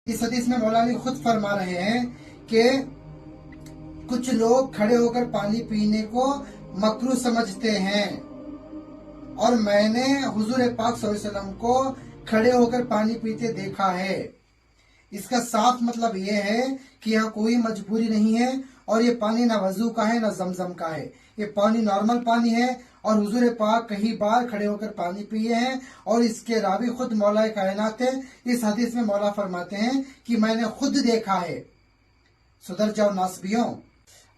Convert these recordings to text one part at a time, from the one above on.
اس حدیث میں مولا علی خود فرما رہے ہیں کہ کچھ لوگ کھڑے ہو کر پانی پینے کو مکروہ سمجھتے ہیں، اور میں نے حضور پاک صلی اللہ علیہ وسلم کو کھڑے ہو کر پانی پیتے دیکھا ہے۔ اس کا صاف مطلب یہ ہے کہ یہاں کوئی مجبوری نہیں ہے، اور یہ پانی نہ وضو کا ہے نہ زمزم کا ہے، یہ پانی نارمل پانی ہے، اور حضور پاک کئی بار کھڑے ہو کر پانی پیے ہیں، اور اس کے راوی خود مولا کائنات ہیں۔ اس حدیث میں مولا فرماتے ہیں کہ میں نے خود دیکھا ہے۔ سدھر جاؤ ناسبیوں،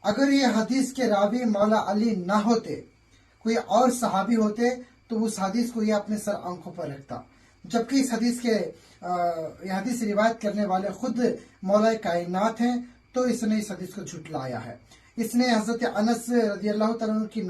اگر یہ حدیث کے راوی مولا علی نہ ہوتے، کوئی اور صحابی ہوتے، تو اس حدیث کو یہ اپنے سر آنکھوں پر رکھتا، جبکہ اس حدیث کے یہ حدیث روایت کرنے والے خود مولا کائنات ہیں، تو اس نے اس حدیث کو جھٹلایا ہے۔ اس نے حضرت انس رضی اللہ تعالیٰ عنہ کی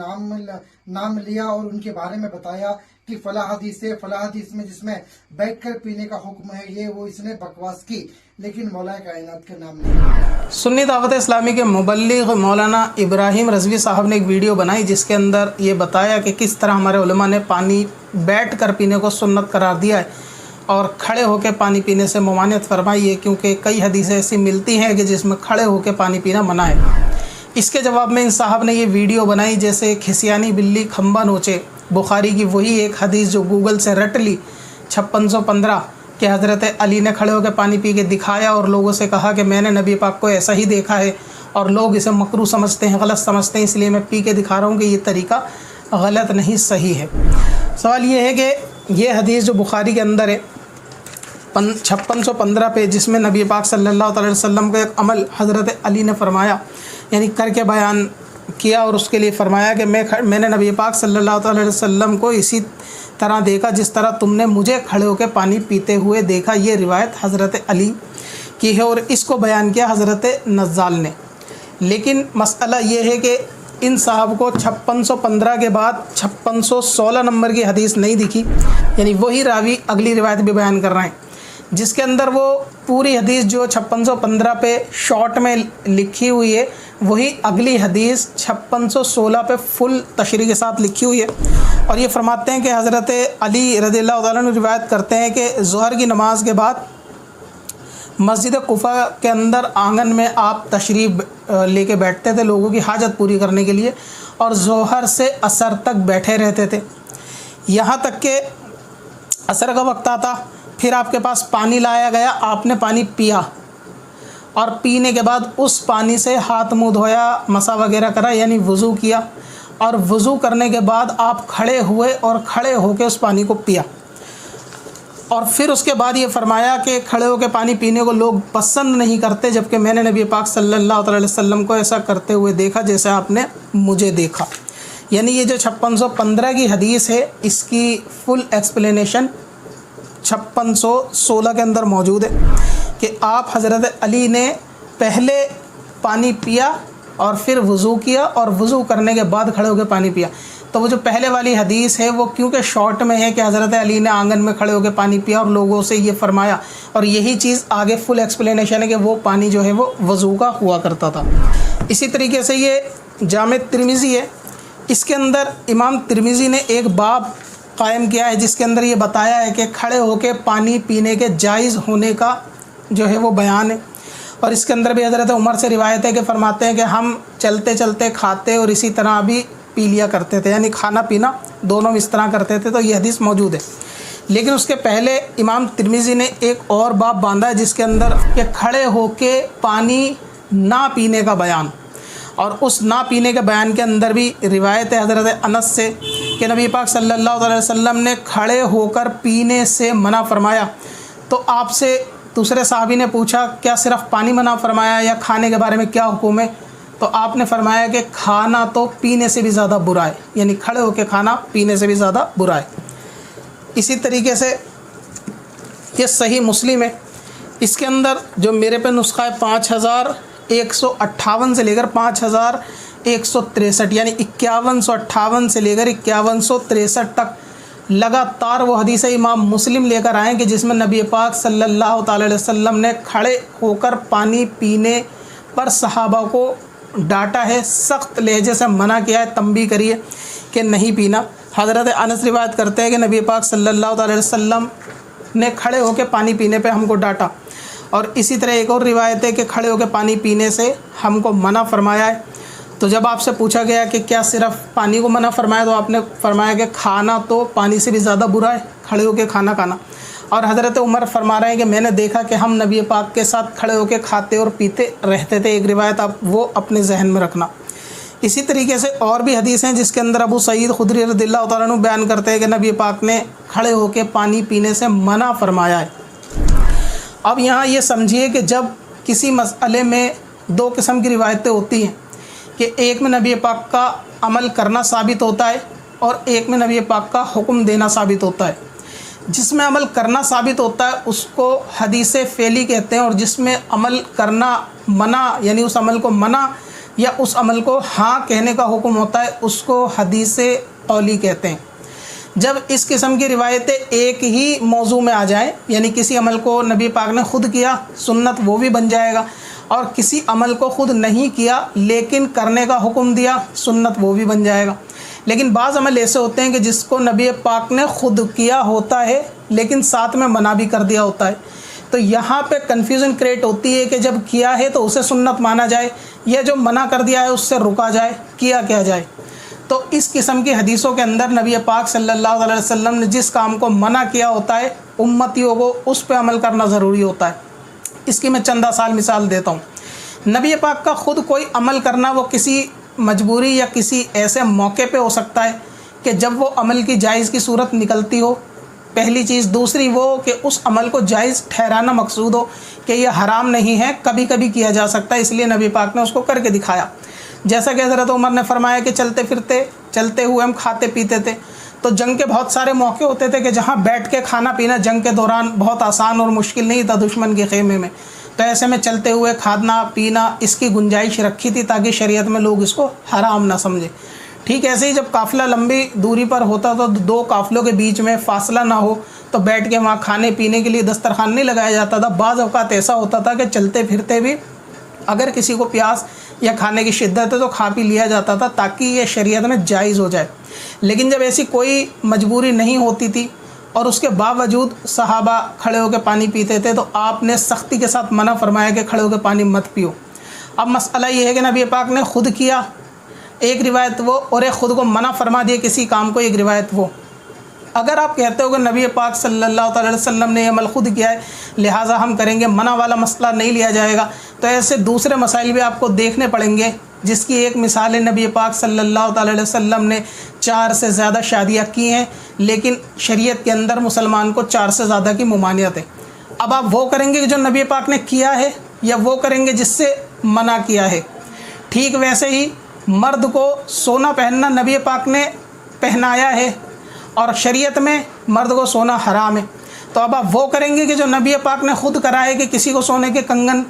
نام لیا اور ان کے بارے میں بتایا کہ فلاں حدیث ہے، فلاں حدیث میں جس میں بیٹھ کر پینے کا حکم ہے، یہ وہ اس نے بکواس کی، لیکن مولا کائنات کا نام نہیں لیا۔ سنی دعوت اسلامی کے مبلغ مولانا ابراہیم رضوی صاحب نے ایک ویڈیو بنائی جس کے اندر یہ بتایا کہ کس طرح ہمارے علماء نے پانی بیٹھ کر پینے کو سنت قرار دیا ہے، اور کھڑے ہو کے پانی پینے سے ممانعت فرمائی ہے، کیونکہ کئی حدیثیں ایسی ملتی ہیں کہ جس میں کھڑے ہو کے پانی پینا منع ہے۔ اس کے جواب میں ان صاحب نے یہ ویڈیو بنائی جیسے کھسیانی بلی کھمبا نوچے، بخاری کی وہی ایک حدیث جو گوگل سے رٹ لی 5615 کہ حضرت علی نے کھڑے ہو کے پانی پی کے دکھایا اور لوگوں سے کہا کہ میں نے نبی پاک کو ایسا ہی دیکھا ہے، اور لوگ اسے مکروہ سمجھتے ہیں، غلط سمجھتے ہیں، اس لیے میں پی کے دکھا رہا ہوں کہ یہ طریقہ غلط نہیں، صحیح ہے۔ سوال یہ ہے کہ یہ حدیث جو بخاری کے اندر ہے 5615 پہ، جس میں نبی پاک صلی اللہ علیہ وسلم کا ایک عمل حضرت علی نے فرمایا، یعنی کر کے بیان کیا، اور اس کے لیے فرمایا کہ میں نے نبی پاک صلی اللہ علیہ وسلم کو اسی طرح دیکھا جس طرح تم نے مجھے کھڑے ہو کے پانی پیتے ہوئے دیکھا، یہ روایت حضرت علی کی ہے، اور اس کو بیان کیا حضرت نزال نے۔ لیکن مسئلہ یہ ہے کہ ان صاحب کو 5615 کے بعد 5616 نمبر کی حدیث نہیں دکھی، یعنی وہی راوی اگلی روایت بھی بیان کر رہے ہیں جس کے اندر وہ پوری حدیث جو 5615 پہ شارٹ میں لکھی ہوئی ہے، وہی اگلی حدیث 5616 پہ فل تشریح کے ساتھ لکھی ہوئی ہے، اور یہ فرماتے ہیں کہ حضرت علی رضی اللہ تعالیٰ عنہ روایت کرتے ہیں کہ ظہر کی نماز کے بعد مسجد کوفہ کے اندر آنگن میں آپ تشریف لے کے بیٹھتے تھے لوگوں کی حاجت پوری کرنے کے لیے، اور ظہر سے عصر تک بیٹھے رہتے تھے، یہاں تک کہ عصر کا وقت آتا، پھر آپ کے پاس پانی لایا گیا، آپ نے پانی پیا، اور پینے کے بعد اس پانی سے ہاتھ منہ دھویا، مسا وغیرہ کرا، یعنی وضو کیا، اور وضو کرنے کے بعد آپ کھڑے ہوئے اور کھڑے ہو کے اس پانی کو پیا، اور پھر اس کے بعد یہ فرمایا کہ کھڑے ہو کے پانی پینے کو لوگ پسند نہیں کرتے، جبکہ میں نے نبی پاک صلی اللہ علیہ وسلم کو ایسا کرتے ہوئے دیکھا جیسے آپ نے مجھے دیکھا۔ یعنی یہ جو 5615 کی حدیث ہے، اس کی فل ایکسپلینیشن 5616 کے اندر موجود ہے کہ آپ حضرت علی نے پہلے پانی پیا اور پھر وضو کیا، اور وضو کرنے کے بعد کھڑے ہو کے پانی پیا۔ تو وہ جو پہلے والی حدیث ہے وہ کیونکہ شارٹ میں ہے کہ حضرت علی نے آنگن میں کھڑے ہو کے پانی پیا اور لوگوں سے یہ فرمایا، اور یہی چیز آگے فل ایکسپلینیشن ہے کہ وہ پانی جو ہے وہ وضو کا ہوا کرتا تھا۔ اسی طریقے سے یہ جامع ترمذی ہے، اس کے اندر امام ترمذی نے ایک باب قائم کیا ہے جس کے اندر یہ بتایا ہے کہ کھڑے ہو کے پانی پینے کے جائز ہونے کا جو ہے وہ بیان ہے، اور اس کے اندر بھی حضرت عمر سے روایت ہے کہ فرماتے ہیں کہ ہم چلتے چلتے کھاتے اور اسی طرح بھی پی لیا کرتے تھے، یعنی کھانا پینا دونوں اس طرح کرتے تھے، تو یہ حدیث موجود ہے۔ لیکن اس کے پہلے امام ترمذی نے ایک اور باب باندھا ہے جس کے اندر کہ کھڑے ہو کے پانی نہ پینے کا بیان، اور اس نہ پینے کے بیان کے اندر بھی روایت ہے حضرت انس سے کہ نبی پاک صلی اللہ علیہ وسلم نے کھڑے ہو کر پینے سے منع فرمایا، تو آپ سے دوسرے صحابی نے پوچھا کیا صرف پانی منع فرمایا یا کھانے کے بارے میں کیا حکم ہے؟ تو آپ نے فرمایا کہ کھانا تو پینے سے بھی زیادہ برا ہے، یعنی کھڑے ہو کے کھانا پینے سے بھی زیادہ برا ہے۔ اسی طریقے سے یہ صحیح مسلم ہے، اس کے اندر جو میرے پہ نسخہ ہے 5158 سے لے کر 5163 یعنی 5158 سے لے کر 5163 تک لگاتار وہ حدیث امام مسلم لے کر آئیں کہ جس میں نبی پاک صلی اللہ تعالی علیہ وسلم نے کھڑے ہو کر پانی پینے پر صحابہ کو ڈانٹا ہے، سخت لہجے سے منع کیا ہے، تنبیہ کری ہے کہ نہیں پینا۔ حضرت انس روایت کرتے ہیں کہ نبی پاک صلی اللہ علیہ وسلم نے کھڑے ہو کے پانی پینے پہ ہم کو ڈانٹا، اور اسی طرح ایک اور روایت ہے کہ کھڑے ہو کے پانی پینے سے ہم کو منع فرمایا ہے۔ تو جب آپ سے پوچھا گیا کہ کیا صرف پانی کو منع فرمایا، تو آپ نے فرمایا کہ کھانا تو پانی سے بھی زیادہ برا ہے، کھڑے ہو کے کھانا کھانا۔ اور حضرت عمر فرما رہے ہیں کہ میں نے دیکھا کہ ہم نبی پاک کے ساتھ کھڑے ہو کے کھاتے اور پیتے رہتے تھے۔ ایک روایت آپ وہ اپنے ذہن میں رکھنا۔ اسی طریقے سے اور بھی حدیث ہیں جس کے اندر ابو سعید خدری رضی اللہ تعالیٰ عنہ بیان کرتے ہیں کہ نبی پاک نے کھڑے ہو کے پانی پینے سے منع فرمایا ہے۔ اب یہاں یہ سمجھیے کہ جب کسی مسئلے میں دو قسم کی روایتیں ہوتی ہیں کہ ایک میں نبی پاک کا عمل کرنا ثابت ہوتا ہے اور ایک میں نبی پاک کا حکم دینا ثابت ہوتا ہے۔ جس میں عمل کرنا ثابت ہوتا ہے اس کو حدیث فعلی کہتے ہیں، اور جس میں عمل کرنا منع یعنی اس عمل کو منع یا اس عمل کو ہاں کہنے کا حکم ہوتا ہے اس کو حدیث قولی کہتے ہیں۔ جب اس قسم کی روایتیں ایک ہی موضوع میں آ جائیں، یعنی کسی عمل کو نبی پاک نے خود کیا سنت وہ بھی بن جائے گا، اور کسی عمل کو خود نہیں کیا لیکن کرنے کا حکم دیا سنت وہ بھی بن جائے گا۔ لیکن بعض عمل ایسے ہوتے ہیں کہ جس کو نبی پاک نے خود کیا ہوتا ہے لیکن ساتھ میں منع بھی کر دیا ہوتا ہے، تو یہاں پہ کنفیوژن کریٹ ہوتی ہے کہ جب کیا ہے تو اسے سنت مانا جائے یا جو منع کر دیا ہے اس سے رکا جائے، کیا جائے۔ تو اس قسم کی حدیثوں کے اندر نبی پاک صلی اللہ علیہ وسلم نے جس کام کو منع کیا ہوتا ہے امتیوں کو اس پہ عمل کرنا ضروری ہوتا ہے۔ اس کی میں چندہ سال مثال دیتا ہوں۔ نبی پاک کا خود کوئی عمل کرنا وہ کسی مجبوری یا کسی ایسے موقع پہ ہو سکتا ہے کہ جب وہ عمل کی جائز کی صورت نکلتی ہو، پہلی چیز۔ دوسری وہ کہ اس عمل کو جائز ٹھہرانا مقصود ہو کہ یہ حرام نہیں ہے، کبھی کبھی کیا جا سکتا ہے، اس لیے نبی پاک نے اس کو کر کے دکھایا۔ جیسا کہ حضرت عمر نے فرمایا کہ چلتے ہوئے ہم کھاتے پیتے تھے، تو جنگ کے بہت سارے موقع ہوتے تھے کہ جہاں بیٹھ کے کھانا پینا جنگ کے دوران بہت آسان اور مشکل نہیں تھا دشمن کے خیمے میں، تو ایسے میں چلتے ہوئے کھانا پینا اس کی گنجائش رکھی تھی تاکہ شریعت میں لوگ اس کو حرام نہ سمجھے۔ ٹھیک ایسے ہی جب قافلہ لمبی دوری پر ہوتا تو دو قافلوں کے بیچ میں فاصلہ نہ ہو تو بیٹھ کے وہاں کھانے پینے کے لیے دسترخوان نہیں لگایا جاتا تھا۔ بعض اوقات ایسا ہوتا تھا کہ چلتے پھرتے بھی اگر کسی کو پیاس یا کھانے کی شدت ہے تو کھا پی لیا جاتا تھا تاکہ یہ شریعت میں جائز ہو جائے۔ لیکن جب ایسی کوئی مجبوری نہیں ہوتی تھی اور اس کے باوجود صحابہ کھڑے ہو کے پانی پیتے تھے تو آپ نے سختی کے ساتھ منع فرمایا کہ کھڑے ہو کے پانی مت پیو۔ اب مسئلہ یہ ہے کہ نبی پاک نے خود کیا، ایک روایت وہ، اور ایک خود کو منع فرما دیا کسی کام کو، ایک روایت وہ۔ اگر آپ کہتے ہو کہ نبی پاک صلی اللہ تعالی وسلم نے یہ عمل خود کیا ہے لہٰذا ہم کریں گے، منع والا مسئلہ نہیں لیا جائے گا، تو ایسے دوسرے مسائل بھی آپ کو دیکھنے پڑیں گے، جس کی ایک مثال ہے نبی پاک صلی اللہ تعالی وسلم نے 4 سے زیادہ شادیاں کی ہیں، لیکن شریعت کے اندر مسلمان کو 4 سے زیادہ کی ممانعت ہے۔ اب آپ وہ کریں گے کہ جو نبی پاک نے کیا ہے یا وہ کریں گے جس سے منع کیا ہے؟ ٹھیک ویسے ہی مرد کو سونا پہننا نبی پاک نے پہنایا ہے اور شریعت میں مرد کو سونا حرام ہے، تو اب آپ وہ کریں گے کہ جو نبی پاک نے خود کرا ہے کہ کسی کو سونے کے کنگن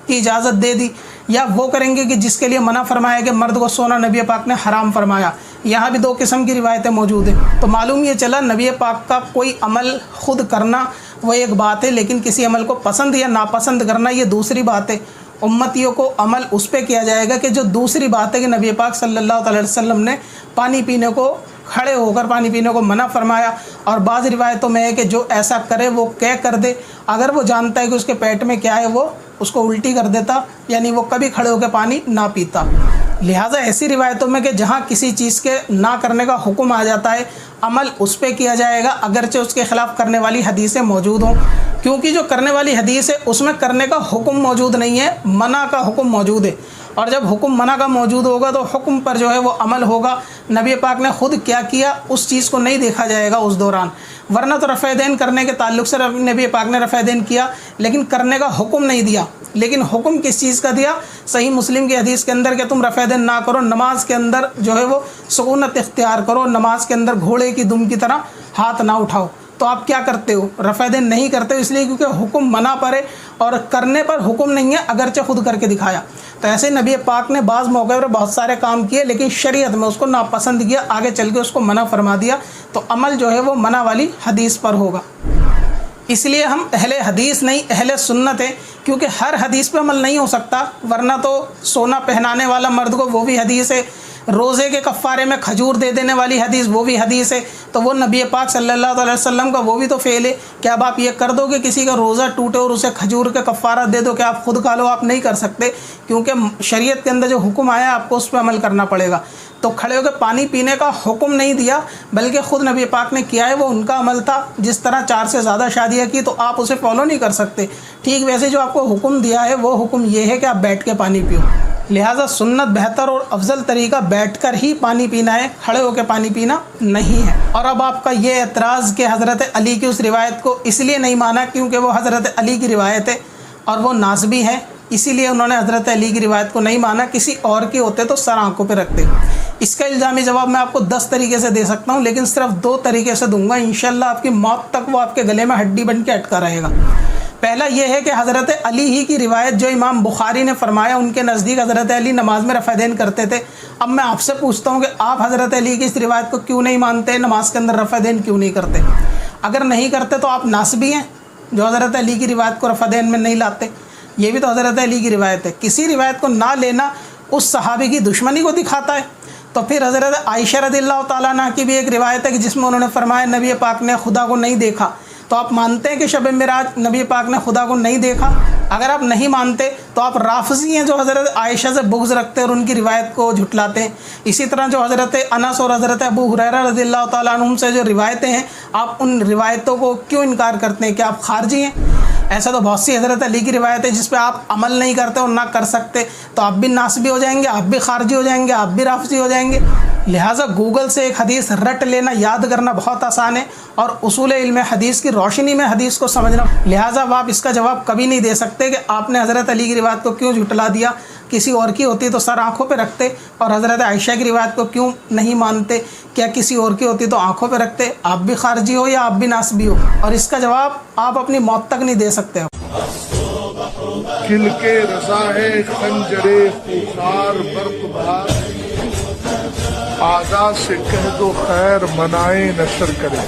کی اجازت دے دی، یا وہ کریں گے کہ جس کے لیے منع فرمایا کہ مرد کو سونا نبی پاک نے حرام فرمایا؟ یہاں بھی 2 قسم کی روایتیں موجود ہیں۔ تو معلوم یہ چلا نبی پاک کا کوئی عمل خود کرنا وہ ایک بات ہے، لیکن کسی عمل کو پسند یا ناپسند کرنا یہ دوسری بات ہے۔ امتیوں کو عمل اس پہ کیا جائے گا کہ جو دوسری بات ہے کہ نبی پاک صلی اللہ تعالی وسلم نے پانی پینے کو کھڑے ہو کر پانی پینے کو منع فرمایا، اور بعض روایتوں میں ہے کہ جو ایسا کرے وہ کر دے، اگر وہ جانتا ہے کہ اس کے پیٹ میں کیا ہے وہ اس کو الٹی کر دیتا، یعنی وہ کبھی کھڑے ہو کے پانی نہ پیتا۔ لہٰذا ایسی روایتوں میں کہ جہاں کسی چیز کے نہ کرنے کا حکم آ جاتا ہے عمل اس پہ کیا جائے گا اگرچہ اس کے خلاف کرنے والی حدیثیں موجود ہوں، کیونکہ جو کرنے والی حدیث ہے اس میں کرنے کا حکم موجود نہیں ہے، منع کا حکم موجود ہے، اور جب حکم منع کا موجود ہوگا تو حکم پر جو ہے وہ عمل ہوگا۔ نبی پاک نے خود کیا اس چیز کو نہیں دیکھا جائے گا اس دوران، ورنہ تو رفع دین کرنے کے تعلق سے نبی پاک نے رفع دین کیا لیکن کرنے کا حکم نہیں دیا۔ لیکن حکم کس چیز کا دیا؟ صحیح مسلم کی حدیث کے اندر کہ تم رفع دین نہ کرو، نماز کے اندر جو ہے وہ سکونت اختیار کرو، نماز کے اندر گھوڑے کی دم کی طرح ہاتھ نہ اٹھاؤ۔ تو آپ کیا کرتے ہو؟ رفع دین نہیں کرتے ہو، اس لیے کیونکہ حکم منع پر ہے اور کرنے پر حکم نہیں ہے اگرچہ خود کر کے دکھایا۔ تو ایسے نبی پاک نے بعض موقع پر بہت سارے کام کیے لیکن شریعت میں اس کو ناپسند کیا، آگے چل کے اس کو منع فرما دیا، تو عمل جو ہے وہ منع والی حدیث پر ہوگا۔ اس لیے ہم اہل حدیث نہیں اہل سنت ہیں، کیونکہ ہر حدیث پہ عمل نہیں ہو سکتا، ورنہ تو سونا پہنانے والا مرد کو وہ بھی حدیث ہے، روزے کے کفارے میں کھجور دے دینے والی حدیث وہ بھی حدیث ہے، تو وہ نبی پاک صلی اللہ علیہ وسلم کا وہ بھی تو فعل ہے کہ اب آپ یہ کر دو کہ کسی کا روزہ ٹوٹے اور اسے کھجور کا کفارہ دے دو کہ آپ خود کھا لو، آپ نہیں کر سکتے، کیونکہ شریعت کے اندر جو حکم آیا آپ کو اس پہ عمل کرنا پڑے گا۔ تو کھڑے ہو کے پانی پینے کا حکم نہیں دیا، بلکہ خود نبی پاک نے کیا ہے، وہ ان کا عمل تھا۔ جس طرح 4 سے زیادہ شادیاں کی تو آپ اسے فالو نہیں کر سکتے، ٹھیک ویسے جو آپ کو حکم دیا ہے وہ حکم یہ ہے کہ آپ بیٹھ کے پانی پیو۔ لہٰذا سنت بہتر اور افضل طریقہ بیٹھ کر ہی پانی پینا ہے، کھڑے ہو کے پانی پینا نہیں ہے۔ اور اب آپ کا یہ اعتراض کہ حضرت علی کی اس روایت کو اس لیے نہیں مانا کیونکہ وہ حضرت علی کی روایت ہے اور وہ ناسبی ہے، اسی لیے انہوں نے حضرت علی کی روایت کو نہیں مانا، کسی اور کی ہوتے تو سر آنکھوں پہ رکھتے۔ اس کا الزامی جواب میں آپ کو 10 طریقے سے دے سکتا ہوں، لیکن صرف 2 طریقے سے دوں گا، انشاءاللہ آپ کی موت تک وہ آپ کے گلے میں ہڈی بن کے اٹکا رہے گا۔ پہلا یہ ہے کہ حضرت علی ہی کی روایت جو امام بخاری نے فرمایا، ان کے نزدیک حضرت علی نماز میں رفع دین کرتے تھے۔ اب میں آپ سے پوچھتا ہوں کہ آپ حضرت علی کی اس روایت کو کیوں نہیں مانتے، نماز کے اندر رفع دین کیوں نہیں کرتے؟ اگر نہیں کرتے تو آپ ناسبی ہیں جو حضرت علی کی روایت کو رفع دین میں نہیں لاتے، یہ بھی تو حضرت علی کی روایت ہے۔ کسی روایت کو نہ لینا اس صحابی کی دشمنی کو دکھاتا ہے۔ تو پھر حضرت عائشہ رضی اللہ تعالیٰ عنہ کی بھی ایک روایت ہے کہ جس میں انہوں نے فرمایا نبی پاک نے خدا کو نہیں دیکھا، تو آپ مانتے ہیں کہ شب معراج نبی پاک نے خدا کو نہیں دیکھا؟ اگر آپ نہیں مانتے تو آپ رافضی ہیں جو حضرت عائشہ سے بغض رکھتے اور ان کی روایت کو جھٹلاتے ہیں۔ اسی طرح جو حضرت انس اور حضرت ابو ہریرہ رضی اللہ تعالیٰ عنہم سے جو روایتیں ہیں، آپ ان روایتوں کو کیوں انکار کرتے ہیں؟ کہ آپ خارجی ہیں؟ ایسا تو بہت سی حضرت علی کی روایت ہے جس پہ آپ عمل نہیں کرتے اور نہ کر سکتے، تو آپ بھی ناسبی ہو جائیں گے، آپ بھی خارجی ہو جائیں گے، آپ بھی رافضی ہو جائیں گے۔ لہٰذا گوگل سے ایک حدیث رٹ لینا، یاد کرنا بہت آسان ہے، اور اصول علم حدیث کی روشنی میں حدیث کو سمجھنا، لہٰذا آپ اس کا جواب کبھی نہیں دے سکتے کہ آپ نے حضرت علی کی روایت کو کیوں جھٹلا دیا، کسی اور کی ہوتی تو سر آنکھوں پہ رکھتے، اور حضرت عائشہ کی روایت کو کیوں نہیں مانتے، کیا کسی اور کی ہوتی تو آنکھوں پہ رکھتے؟ آپ بھی خارجی ہو یا آپ بھی ناسبی ہو، اور اس کا جواب آپ اپنی موت تک نہیں دے سکتے ہو۔ کل کے رضا ہے خنجرے خوخار برق بار، آزاد سے کہہ دو خیر منائے نشر کرے۔